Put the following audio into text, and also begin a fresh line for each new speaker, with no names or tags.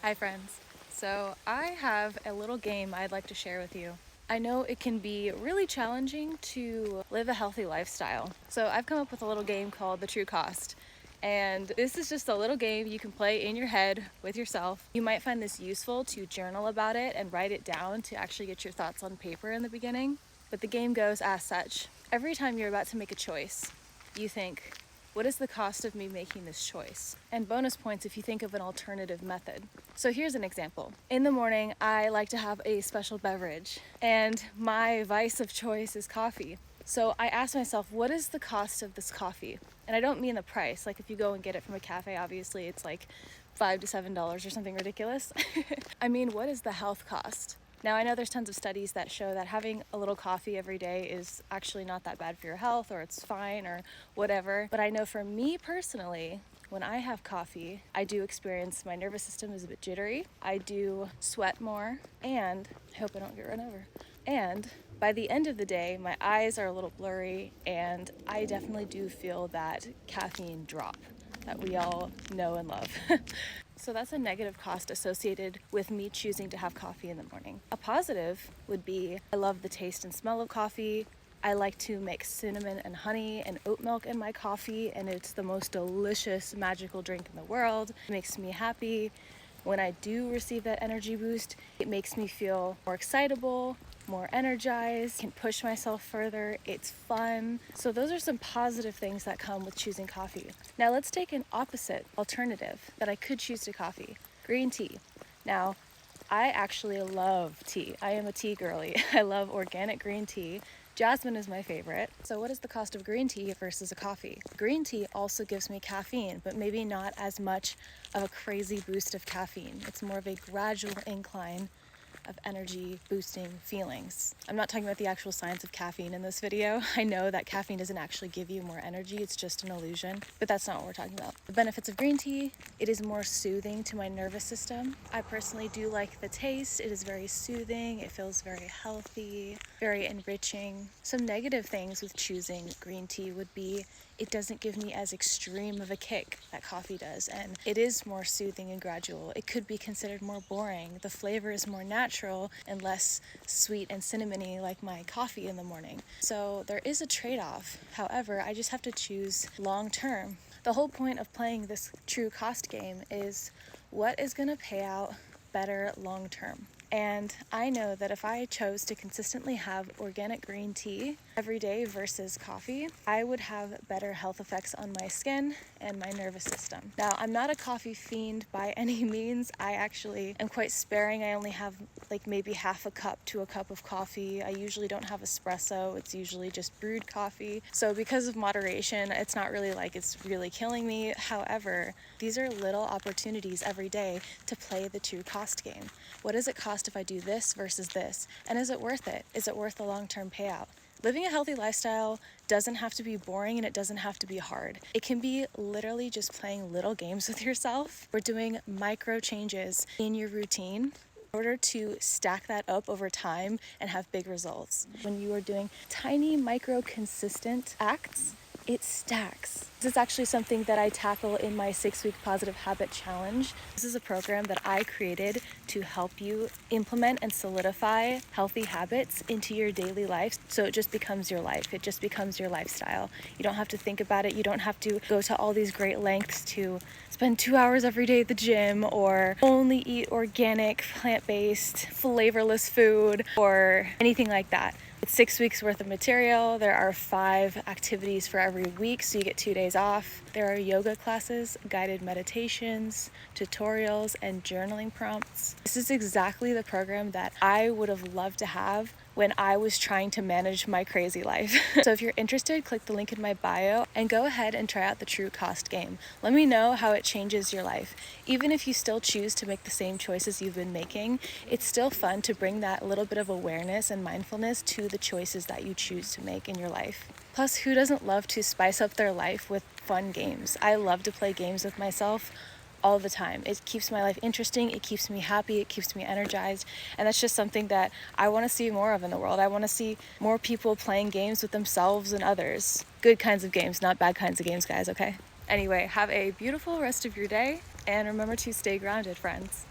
Hi friends. So I have a little game I'd like to share with you. I know it can be really challenging to live a healthy lifestyle. So I've come up with a little game called The True Cost. And this is just a little game you can play in your head with yourself. You might find this useful to journal about it and write it down to actually get your thoughts on paper in the beginning. But the game goes as such. Every time you're about to make a choice, you think, what is the cost of me making this choice? And bonus points if you think of an alternative method. So here's an example. In the morning, I like to have a special beverage, and my vice of choice is coffee. So I ask myself, what is the cost of this coffee? And I don't mean the price. Like if you go and get it from a cafe, obviously it's like $5 to $7 or something ridiculous. I mean, what is the health cost? Now, I know there's tons of studies that show that having a little coffee every day is actually not that bad for your health, or it's fine, or whatever. But I know for me personally, when I have coffee, I do experience my nervous system is a bit jittery. I do sweat more, and I hope I don't get run over. And by the end of the day, my eyes are a little blurry, and I definitely do feel that caffeine drop that we all know and love. So that's a negative cost associated with me choosing to have coffee in the morning. A positive would be I love the taste and smell of coffee. I like to mix cinnamon and honey and oat milk in my coffee, and it's the most delicious, magical drink in the world. It makes me happy. When I do receive that energy boost, it makes me feel more excitable, more energized, can push myself further. It's fun. So those are some positive things that come with choosing coffee. Now let's take an opposite alternative that I could choose to coffee, green tea. Now, I actually love tea. I am a tea girly. I love organic green tea. Jasmine is my favorite. So what is the cost of green tea versus a coffee? Green tea also gives me caffeine, but maybe not as much of a crazy boost of caffeine. It's more of a gradual incline of energy boosting feelings. I'm not talking about the actual science of caffeine in this video. I know that caffeine doesn't actually give you more energy, it's just an illusion, but that's not what we're talking about. The benefits of green tea, it is more soothing to my nervous system. I personally do like the taste. It is very soothing, it feels very healthy, very enriching. Some negative things with choosing green tea would be it doesn't give me as extreme of a kick that coffee does, and it is more soothing and gradual. It could be considered more boring. The flavor is more natural and less sweet and cinnamony like my coffee in the morning. So there is a trade-off. However, I just have to choose long term. The whole point of playing this true cost game is what is going to pay out better long term. And I know that if I chose to consistently have organic green tea every day versus coffee, I would have better health effects on my skin and my nervous system. Now, I'm not a coffee fiend by any means. I actually am quite sparing. I only have like maybe half a cup to a cup of coffee. I usually don't have espresso. It's usually just brewed coffee. So because of moderation, it's not really like it's really killing me. However, these are little opportunities every day to play the true cost game. What does it cost if I do this versus this? And is it worth it? Is it worth the long-term payout? Living a healthy lifestyle doesn't have to be boring, and it doesn't have to be hard. It can be literally just playing little games with yourself or doing micro changes in your routine in order to stack that up over time and have big results. When you are doing tiny, micro, consistent acts, it stacks. This is actually something that I tackle in my 6-week positive habit challenge. This is a program that I created to help you implement and solidify healthy habits into your daily life, so it just becomes your life. It just becomes your lifestyle. You don't have to think about it. You don't have to go to all these great lengths to spend 2 hours every day at the gym, or only eat organic, plant-based, flavorless food, or anything like that. It's 6 weeks worth of material. There are 5 activities for every week, so you get 2 days off. There are yoga classes, guided meditations, tutorials, and journaling prompts. This is exactly the program that I would have loved to have when I was trying to manage my crazy life. So if you're interested, click the link in my bio and go ahead and try out the true cost game. Let me know how it changes your life. Even if you still choose to make the same choices you've been making, it's still fun to bring that little bit of awareness and mindfulness to the choices that you choose to make in your life. Plus, who doesn't love to spice up their life with fun games? I love to play games with myself all the time. It keeps my life interesting, it keeps me happy, it keeps me energized, and that's just something that I want to see more of in the world. I want to see more people playing games with themselves and others. Good kinds of games, not bad kinds of games, guys, okay? Anyway, have a beautiful rest of your day, and remember to stay grounded, friends.